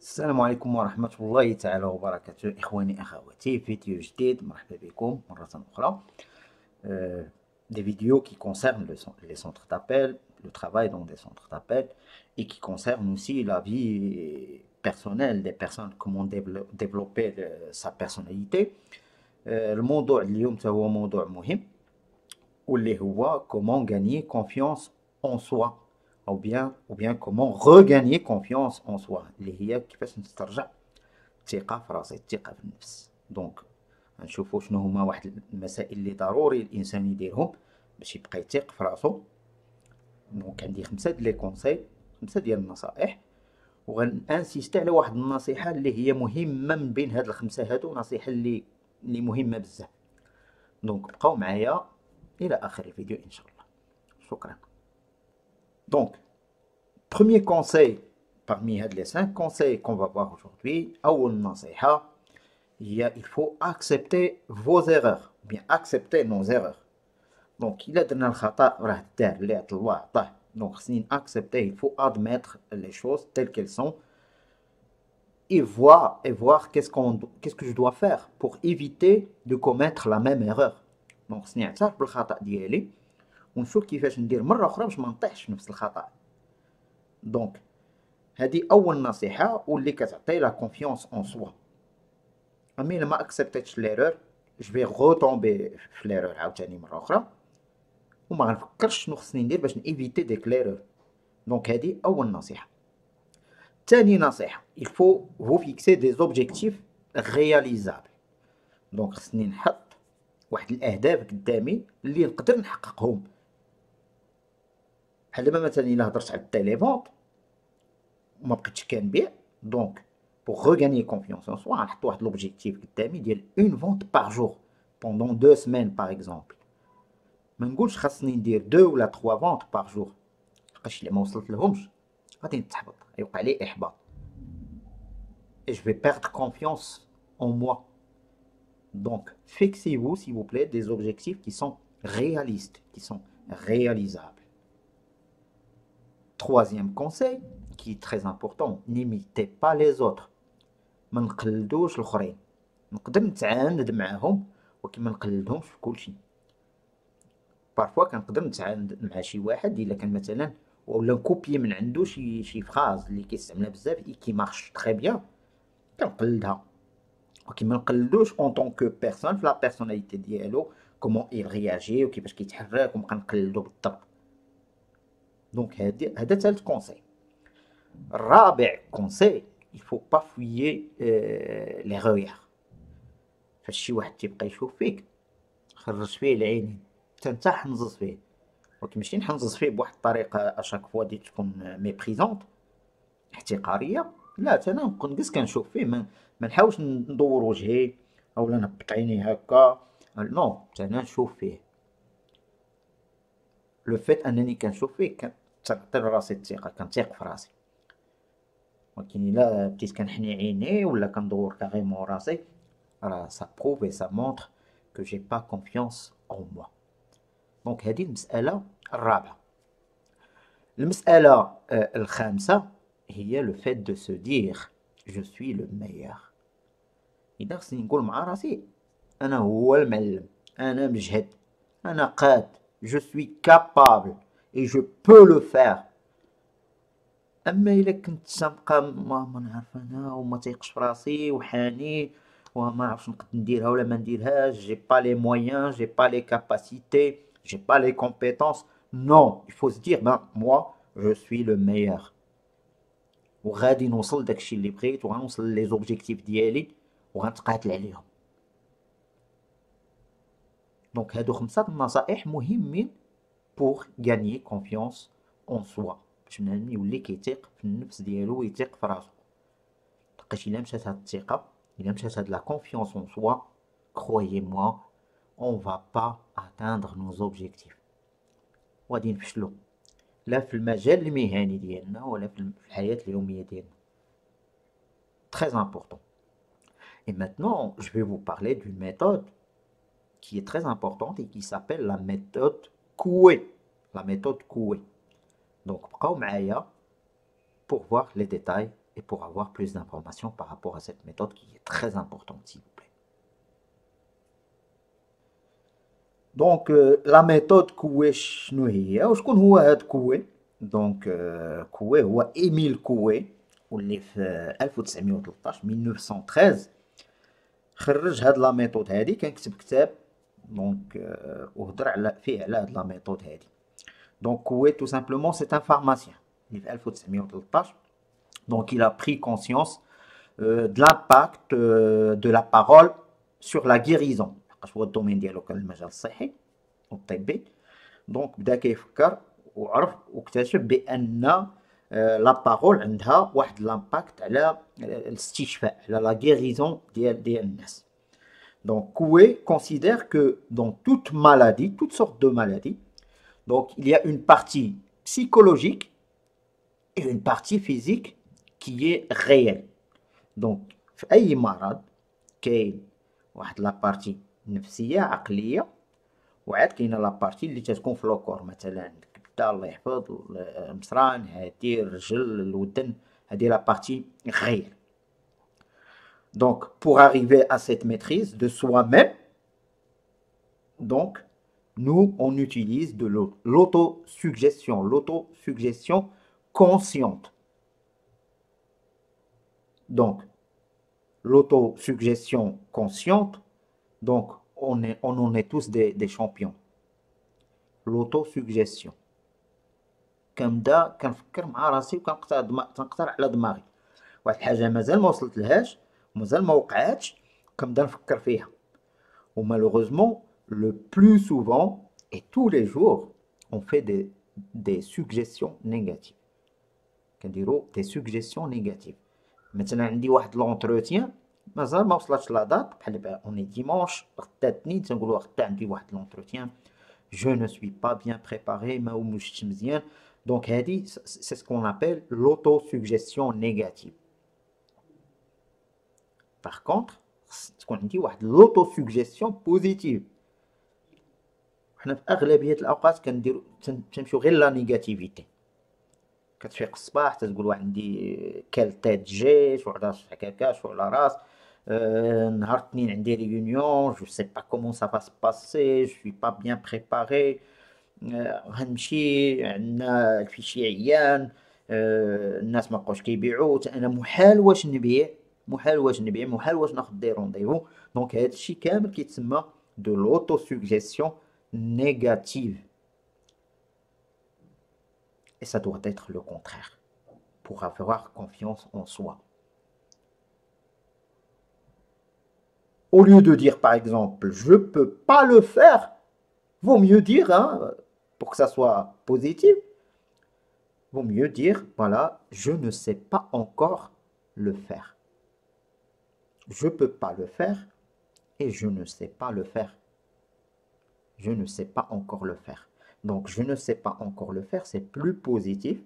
السلام عليكم ورحمة الله تعالى وبركاته إخواني أخواتي فيديو جديد مرحبا بكم مرة أخرى. Des vidéos qui concernent les centres d'appel, le travail dans des centres d'appel et qui concernent aussi la vie personnelle des personnes, comment développer sa personnalité. الموضوع اليوم هو موضوع مهم واللي هو comment gagner confiance en soi ou bien comment regagner confiance en soi اللي هي كيفاش نسترجع الثقة في راسي، الثقة في النفس. دونك غنشوفو شنو هما واحد المسائل اللي ضروري الانسان يديرهم باش يبقى يثق في راسو. دونك عندي خمسة ديال لي كونساي، خمسة ديال النصائح، وغنانسيستي على واحد النصيحة اللي هي مهمة من بين هاد الخمسة هادو، نصيحة اللي مهمة بزاف. دونك بقاو معايا الى اخر الفيديو ان شاء الله. شكرا. Donc, premier conseil parmi les 5 conseils qu'on va voir aujourd'hui, il faut accepter vos erreurs, bien accepter nos erreurs. Donc, il a donné le khata, donc accepter, il faut admettre les choses telles qu'elles sont et voir qu'est-ce que je dois faire pour éviter de commettre la même erreur. Donc, c'est نعترف بالخطأ ديالي ونشوف كيفاش ندير مرة أخرى باش ما نطيحش نفس الخطأ. دونك هذه أول نصيحة واللي كتعطي لا كونفيونس أون سوا. أمي لما أكسبتيتش ليرور جو في غوطومبي في ليرور عاوتاني مرة أخرى وما غنفكرش شنو خصني ندير باش نيفيتي ديك ليرور. دونك هذه أول نصيحة. ثاني نصيحة il faut vous fixer des objectifs réalisables. دونك خصني نحط واحد الأهداف قدامي اللي نقدر نحققهم. بحال دابا مثلا الا هضرت على التيليفونت وما بقيتش كنبيع، دونك بوغ غاني كونفيونس ان سوا غنحط واحد لوبجيكتيف قدامي ديال اون فونت باغ جور بوندون 2 سيمين باغ اكزومبل. ما نقولش خاصني ندير 2 ولا 3 فونت باغ جور، لقاش اللي ما وصلت لهمش غادي نتحبط، يوقع لي احباط. et je vais perdre confiance en moi. Donc fixez-vous s'il vous plaît des objectifs qui sont réalistes, qui sont réalisables. Troisième conseil qui est très important, n'imitez pas les autres. ما نقلدوش الاخرين. نقدر نتعاند معاهم ولكن ما نقلدهمش في كل شيء. بارفوا كنقدر نتعاند مع شي واحد الا كان مثلا ولا نكوبي من عنده شي فراز اللي كيستعملها بزاف كي مارش تري بيان كنقلدها، ولكن ما نقلدوش اون طون كو بيرسون في لا بيرسوناليتي ديالو كومون il رياجي وكيفاش كيتحرك ونبقى نقلدو بالضبط. دونك هذا ثالث كونساي. رابع كونساي il faut pas fuyer l'erreur. فاش شي واحد تيبقى يشوف فيك خرج فيه العينين حتى نتا حنزز فيه، ولكن ماشي نحنزز فيه بواحد الطريقه اشاك فوا دي تكون ميبريزونت احتقاريه، لا حتى انا نبقى نقص كنشوف فيه، ما نحاولش ندور وجهي اولا نهبط عيني هكا، نو حتى انا نشوف فيه. لو فيت انني كنشوف فيه كتعطي لراسي الثقه، كنثيق في راسي. ولكن الا بديت كنحني عيني ولا كندور كاريمون راسي راه سا بروف اي سا مونتر كو جي با كونفيونس اون موا. دونك هذه المسألة الرابعة. المسألة الخامسة هي لو فيت دو سو دير جو سوي لو ميور. إذا خصني نقول مع راسي أنا هو المعلم، أنا مجهد، أنا قاد، جو سوي كابابل اي جو بو لو فير. أما إلا كنت تنبقى ما نعرف أنا وما تيقش في راسي وحاني وما نعرفش نقد نديرها ولا ما نديرهاش، جي با لي مويان، جي با لي كاباسيتي، j'ai pas les compétences. Non, il faut se dire, ben, moi, je suis le meilleur. وغادي نوصل داكشي اللي بغيت وغنوصل لي زوبجيكتيف ديالي وغنتقاتل عليهم. دونك هادو 5 النصائح مهمين pour gagner confiance en soi، باش بنادم يولي كيثيق في النفس ديالو ويثيق في راسو. لقيت الا مشات هاد الثقة، الا مشات هاد لا confiance en soi، croyez-moi on va pas atteindre nos objectifs. وغادي نفشلو لا في المجال المهني ديالنا ولا في الحياة اليومية ديالنا. Très important. Et maintenant, je vais vous parler d'une méthode qui est très importante et qui s'appelle la méthode Coué. La méthode Coué. Donc, بقاو معايا pour voir les détails et pour avoir plus d'informations par rapport à cette méthode qui est très importante, s'il vous plaît. Donc, la méthode Coué, شنو هي وشكون هو هاد كوي؟ دونك كوي هو إيميل كوي واللي في 1913 1913 خرج هاد لا ميثود هادي، كان كتب كتاب دونك وهضر على فيه على هاد لا ميثود هادي. دونك كوي tout simplement c'est un pharmacien اللي في 1913. Donc il a pris conscience de l'impact de la parole sur la guérison. هو الدومين ديالو كان المجال الصحي والطبي. دونك بدا كيفكر وعرف واكتشف بان لا بارول عندها واحد لامباكت على الاستشفاء، على لا غيريزون ديال الناس. Donc Coué considère que dans toute maladie, toutes sortes de maladies, donc il y a une partie psychologique et une partie physique qui est réelle. Donc في اي مرض كاين واحد لا بارتي نفسيه عقليه، وعاد كاينه لا بارتي اللي تتكون في لوكور، مثلا الكبده الله يحفظ، المصران هادي، الرجل، الودن، هادي لا بارتي غير. Donc pour arriver à cette maîtrise de soi-même, donc nous on utilise de l'autosuggestion consciente. Donc l'autosuggestion consciente, donc on en est tous des champions. L'autosuggestion. كنبدا كنفكر مع راسي وكنقترح على دماغي واحد الحاجه مازال ما وصلت لهاش ومازال ما وقعاتش، كنبدا نفكر فيها. ومالوغوزمون le plus souvent et tous les jours on fait des suggestions négatives. كنديروا des suggestions négatives. مثلا عندي واحد لونتروتيان مازال ما وصلتش لا دات، بحال دابا اوني ديمونش، غدا اثنين تنقولوا غدا عندي واحد لونتروتيان، je ne suis pas bien préparé، ما ومشتش مزيان. Donc هادي c'est ce qu'on appelle l'autosuggestion négative. Par contre تكون عندي واحد l'autosuggestion positive. حنا في اغلبيه الاوقات كنديروا تنمشيو غير لا نيجاتيفيتي. كتفيق الصباح تقول عندي كالتات جيش وعلى هكاكاش وعلى راس. نهار اثنين عندي ريونيون، جو سي با كومون سا فا سباسي، جو سوي با بيان بريباري. غنمشي عندنا الفيشي عيان، الناس ما بقاوش كيبيعوا، انا محال واش نبيع، محال واش ناخذ دي رونديفو. دونك هادشي كامل كيتسمى دو لوتوسuggestion négative. Et ça doit être le contraire pour avoir confiance en soi. Au lieu de dire par exemple je peux pas le faire, vaut mieux dire, hein, pour que ça soit positif, vaut mieux dire voilà, je ne sais pas encore le faire. Je peux pas le faire et je ne sais pas le faire. Je ne sais pas encore le faire. Donc je ne sais pas encore le faire, c'est plus positif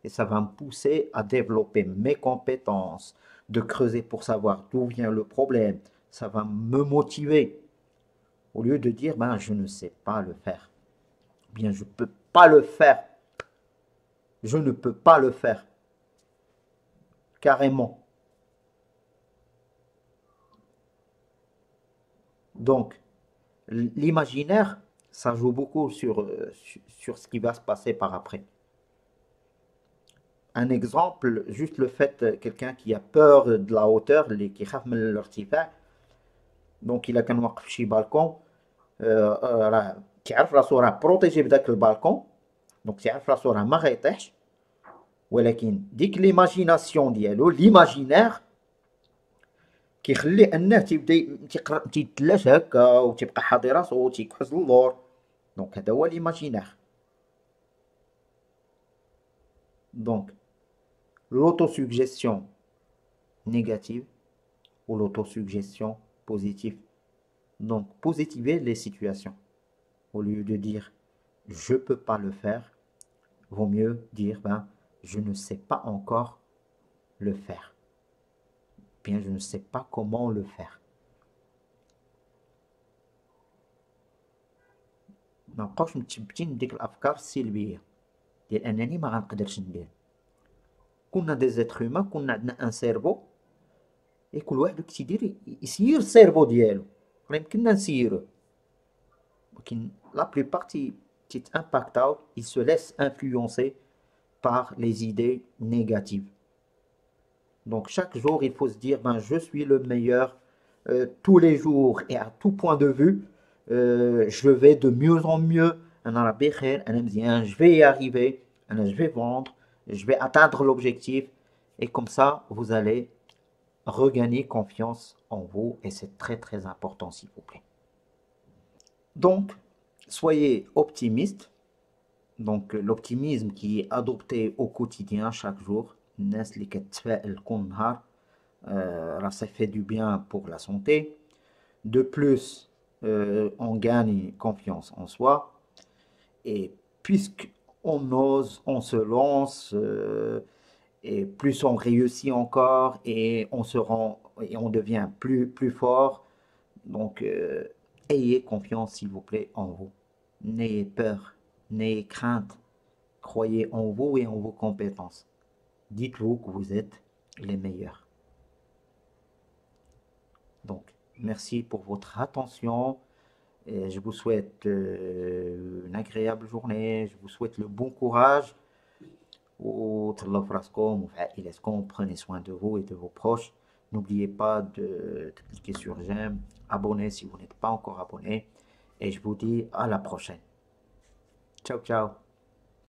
et ça va me pousser à développer mes compétences, de creuser pour savoir d'où vient le problème. Ça va me motiver au lieu de dire ben je ne sais pas le faire. Bien je peux pas le faire. Je ne peux pas le faire. Carrément. Donc l'imaginaire, ça joue beaucoup sur ce qui va se passer par après. Un exemple, juste le fait, quelqu'un qui a peur de la hauteur, qui خاف من الارتفاع، دونك الا كان واقف في شي بالكون، راه كيعرف راسو راه بروتيجي بداك البالكون، دونك كيعرف راسو راه ما غيطيحش، ولكن ديك ليماجيناسيون ديالو ليماجينير كيخليه انه تيبدا تيتلاش هكا وتيبقى حاضي راسو تيكحز اللور. دونك هذا هو ليماجينير. دونك l'autosuggestion négative ou l'autosuggestion positive. Donc positiver les situations. Au lieu de dire je peux pas le faire, vaut mieux dire ben je ne sais pas encore le faire. Bien je ne sais pas comment le faire. ما نبقاوش متشبتين بديك الافكار السلبيه ديال انني ما غنقدرش ندير. كنا des êtres humains, كنا عندنا un cerveau, et كل واحد كيدير يسير السيرفو ديالو، راه يمكننا نسيروه، ولكن la plupart تيتامباكتاو، ils se laissent influencer par les idées négatives. Donc chaque jour, il faut se dire, ben, je suis le meilleur tous les jours et à tout point de vue, je vais de mieux en mieux, je vais y arriver, je vais vendre, je vais atteindre l'objectif. Et comme ça, vous allez regagner confiance en vous et c'est très très important, s'il vous plaît. Donc, soyez optimiste. Donc, l'optimisme qui est adopté au quotidien chaque jour, الناس اللي كتفائل كل نهار ça fait du bien pour la santé. De plus, on gagne confiance en soi. Et puisqu'on ose, on se lance, et plus on réussit encore, et on se rend, et on devient plus fort. Donc, ayez confiance, s'il vous plaît, en vous. N'ayez peur, n'ayez crainte. Croyez en vous et en vos compétences. Dites-vous que vous êtes les meilleurs. Donc, merci pour votre attention. Et je vous souhaite une agréable journée. Je vous souhaite le bon courage. Prenez soin de vous et de vos proches. N'oubliez pas de cliquer sur j'aime, abonner si vous n'êtes pas encore abonné. Et je vous dis à la prochaine. Ciao, ciao.